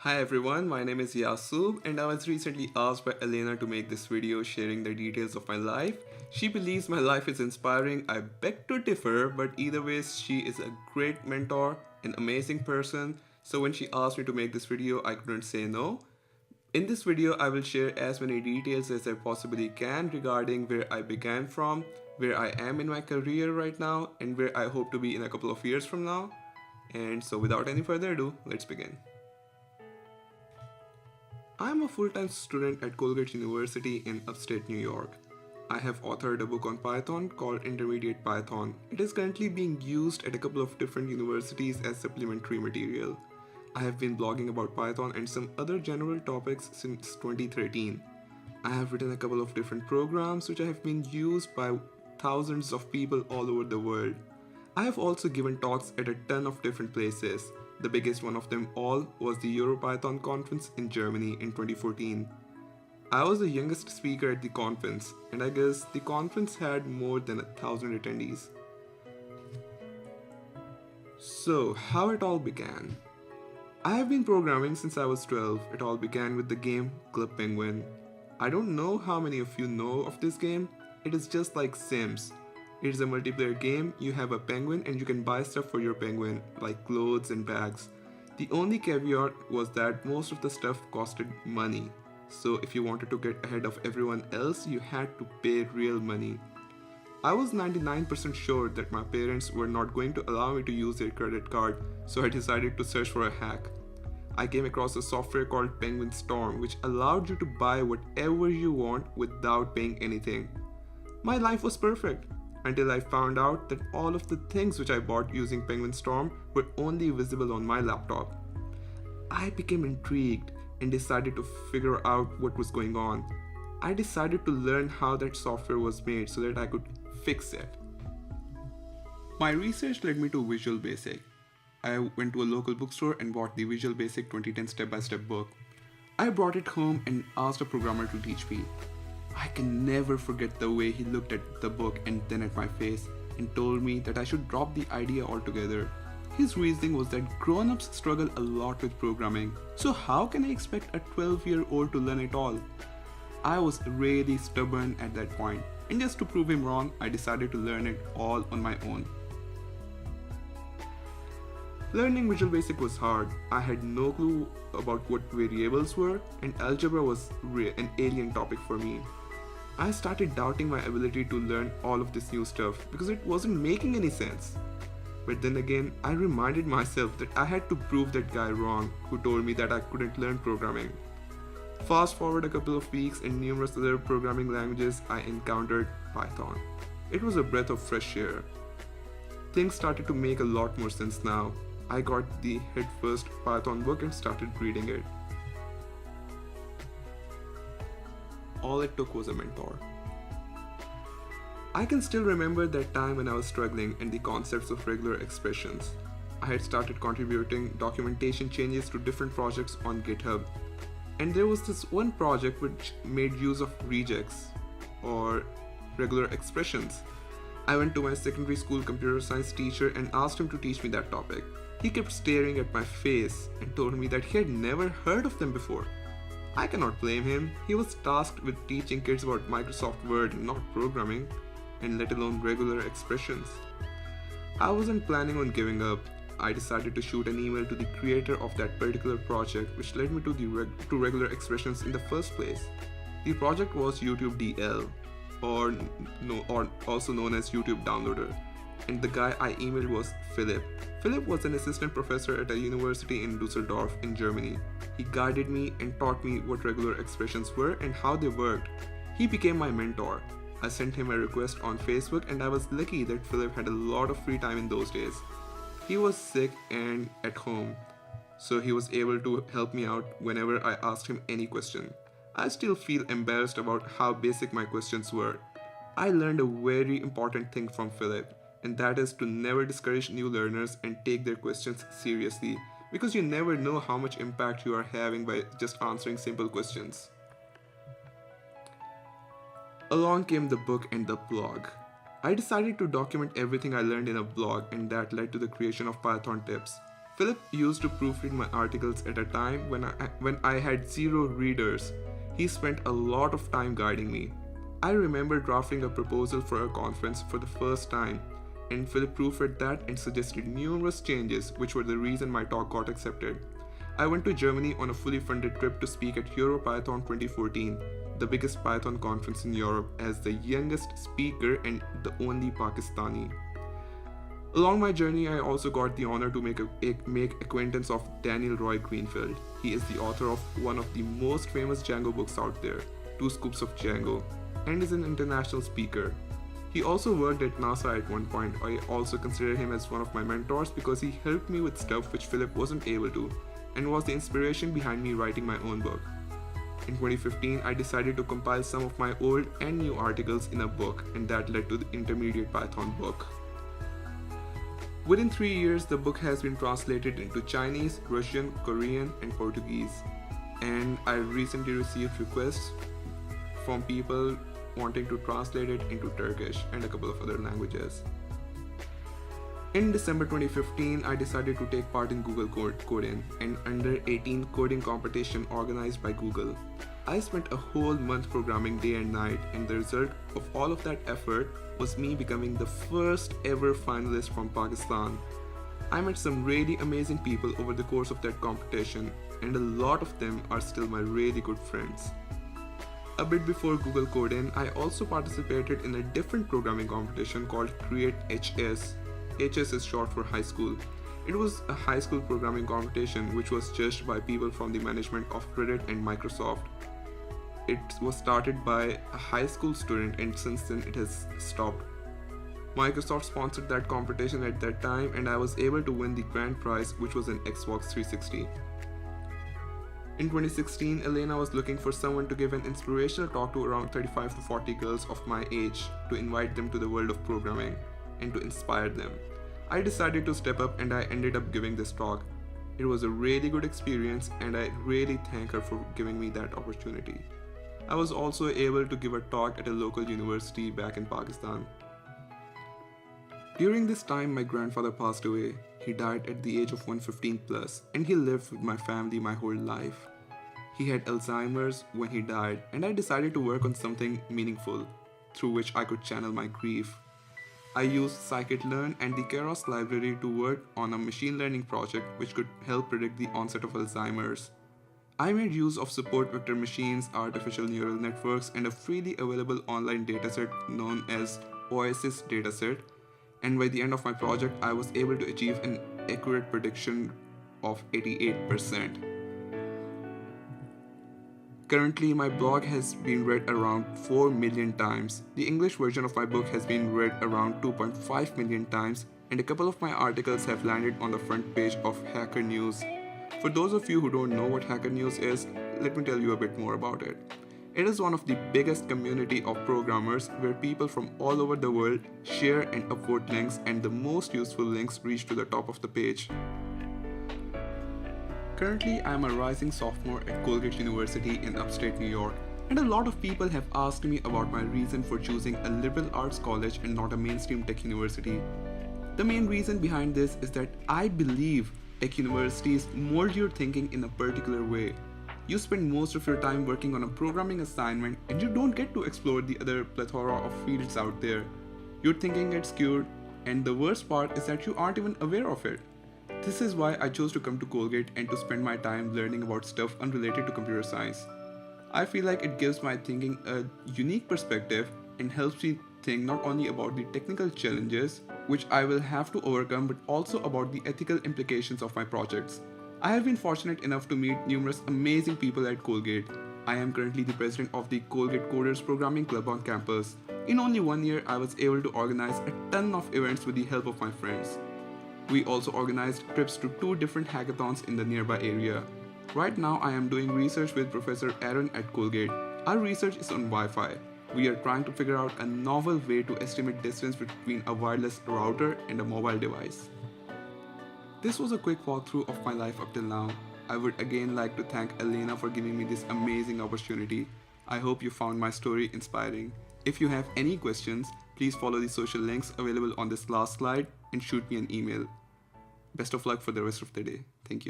Hi everyone, my name is Yasoob and I was recently asked by Elena to make this video sharing the details of my life. She believes my life is inspiring. I beg to differ, but either way, she is a great mentor, an amazing person. So when she asked me to make this video, I couldn't say no. In this video, I will share as many details as I possibly can regarding where I began from, where I am in my career right now, and where I hope to be in a couple of years from now. And so without any further ado, let's begin. I am a full-time student at Colgate University in upstate New York. I have authored a book on Python called Intermediate Python. It is currently being used at a couple of different universities as supplementary material. I have been blogging about Python and some other general topics since 2013. I have written a couple of different programs which have been used by thousands of people all over the world. I have also given talks at a ton of different places. The biggest one of them all was the EuroPython conference in Germany in 2014. I was the youngest speaker at the conference, and I guess the conference had more than 1,000 attendees. So, how it all began? I have been programming since I was 12. It all began with the game Club Penguin. I don't know how many of you know of this game. It is just like Sims. It is a multiplayer game. You have a penguin and you can buy stuff for your penguin, like clothes and bags. The only caveat was that most of the stuff costed money. So if you wanted to get ahead of everyone else, you had to pay real money. I was 99% sure that my parents were not going to allow me to use their credit card, so I decided to search for a hack. I came across a software called Penguin Storm, which allowed you to buy whatever you want without paying anything. My life was perfect until I found out that all of the things which I bought using Penguin Storm were only visible on my laptop. I became intrigued and decided to figure out what was going on. I decided to learn how that software was made so that I could fix it. My research led me to Visual Basic. I went to a local bookstore and bought the Visual Basic 2010 step-by-step book. I brought it home and asked a programmer to teach me. I can never forget the way he looked at the book and then at my face and told me that I should drop the idea altogether. His reasoning was that grown-ups struggle a lot with programming, so how can I expect a 12-year-old to learn it all? I was really stubborn at that point, and just to prove him wrong, I decided to learn it all on my own. Learning Visual Basic was hard. I had no clue about what variables were, and algebra was an alien topic for me. I started doubting my ability to learn all of this new stuff because it wasn't making any sense. But then again, I reminded myself that I had to prove that guy wrong who told me that I couldn't learn programming. Fast forward a couple of weeks and numerous other programming languages, I encountered Python. It was a breath of fresh air. Things started to make a lot more sense now. I got the head first Python book and started reading it. All it took was a mentor. I can still remember that time when I was struggling and the concepts of regular expressions. I had started contributing documentation changes to different projects on GitHub. And there was this one project which made use of regex or regular expressions. I went to my secondary school computer science teacher and asked him to teach me that topic. He kept staring at my face and told me that he had never heard of them before. I cannot blame him. He was tasked with teaching kids about Microsoft Word, not programming, and let alone regular expressions. I wasn't planning on giving up. I decided to shoot an email to the creator of that particular project, which led me to regular expressions in the first place. The project was YouTube DL, or also known as YouTube Downloader, and the guy I emailed was Philip. Philip was an assistant professor at a university in Dusseldorf in Germany. He guided me and taught me what regular expressions were and how they worked. He became my mentor. I sent him a request on Facebook and I was lucky that Philip had a lot of free time in those days. He was sick and at home, so he was able to help me out whenever I asked him any question. I still feel embarrassed about how basic my questions were. I learned a very important thing from Philip, and that is to never discourage new learners and take their questions seriously, because you never know how much impact you are having by just answering simple questions. Along came the book and the blog. I decided to document everything I learned in a blog, and that led to the creation of Python tips. Philip used to proofread my articles at a time when I had zero readers. He spent a lot of time guiding me. I remember drafting a proposal for a conference for the first time, and Philip proofread that and suggested numerous changes, which were the reason my talk got accepted. I went to Germany on a fully funded trip to speak at EuroPython 2014, the biggest Python conference in Europe, as the youngest speaker and the only Pakistani. Along my journey, I also got the honor to make acquaintance of Daniel Roy Greenfield. He is the author of one of the most famous Django books out there, 2 Scoops of Django, and is an international speaker. He also worked at NASA at one point. I also consider him as one of my mentors because he helped me with stuff which Philip wasn't able to, and was the inspiration behind me writing my own book. In 2015, I decided to compile some of my old and new articles in a book, and that led to the Intermediate Python book. Within 3 years, the book has been translated into Chinese, Russian, Korean, and Portuguese. And I recently received requests from people wanting to translate it into Turkish and a couple of other languages. In December 2015, I decided to take part in Google Coding, an under-18 coding competition organized by Google. I spent a whole month programming day and night, and the result of all of that effort was me becoming the first ever finalist from Pakistan. I met some really amazing people over the course of that competition, and a lot of them are still my really good friends. A bit before Google Coding, I also participated in a different programming competition called Create HS. HS is short for high school. It was a high school programming competition which was judged by people from the management of Reddit and Microsoft. It was started by a high school student, and since then it has stopped. Microsoft sponsored that competition at that time, and I was able to win the grand prize, which was an Xbox 360. In 2016, Elena was looking for someone to give an inspirational talk to around 35 to 40 girls of my age to invite them to the world of programming and to inspire them. I decided to step up, and I ended up giving this talk. It was a really good experience, and I really thank her for giving me that opportunity. I was also able to give a talk at a local university back in Pakistan. During this time, my grandfather passed away. He died at the age of 115 plus, and he lived with my family my whole life. He had ALZHEIMER'S when he died, and I decided to work on something meaningful, through which I could channel my grief. I used scikit-learn and the Keras library to work on a machine learning project which could help predict the onset of Alzheimer's. I made use of support vector machines, artificial neural networks, and a freely available online dataset known as Oasis dataset, and by the end of my project, I was able to achieve an accurate prediction of 88%. Currently, my blog has been read around 4 million times. The English version of my book has been read around 2.5 million times, and a couple of my articles have landed on the front page of Hacker News. For those of you who don't know what Hacker News is, let me tell you a bit more about it. It is one of the biggest community of programmers where people from all over the world share and upvote links, and the most useful links reach to the top of the page. Currently, I am a rising sophomore at Colgate University in upstate New York, and a lot of people have asked me about my reason for choosing a liberal arts college and not a mainstream tech university. The main reason behind this is that I believe tech universities mold your thinking in a particular way. You spend most of your time working on a programming assignment, and you don't get to explore the other plethora of fields out there. Your thinking gets skewed, and the worst part is that you aren't even aware of it. This is why I chose to come to Colgate and to spend my time learning about stuff unrelated to computer science. I feel like it gives my thinking a unique perspective and helps me think not only about the technical challenges which I will have to overcome, but also about the ethical implications of my projects. I have been fortunate enough to meet numerous amazing people at Colgate. I am currently the president of the Colgate Coders Programming Club on campus. In only 1 year, I was able to organize a ton of events with the help of my friends. We also organized trips to 2 different hackathons in the nearby area. Right now, I am doing research with Professor Aaron at Colgate. Our research is on Wi-Fi. We are trying to figure out a novel way to estimate distance between a wireless router and a mobile device. This was a quick walkthrough of my life up till now. I would again like to thank Elena for giving me this amazing opportunity. I hope you found my story inspiring. If you have any questions, please follow the social links available on this last slide and shoot me an email. Best of luck for the rest of the day. Thank you.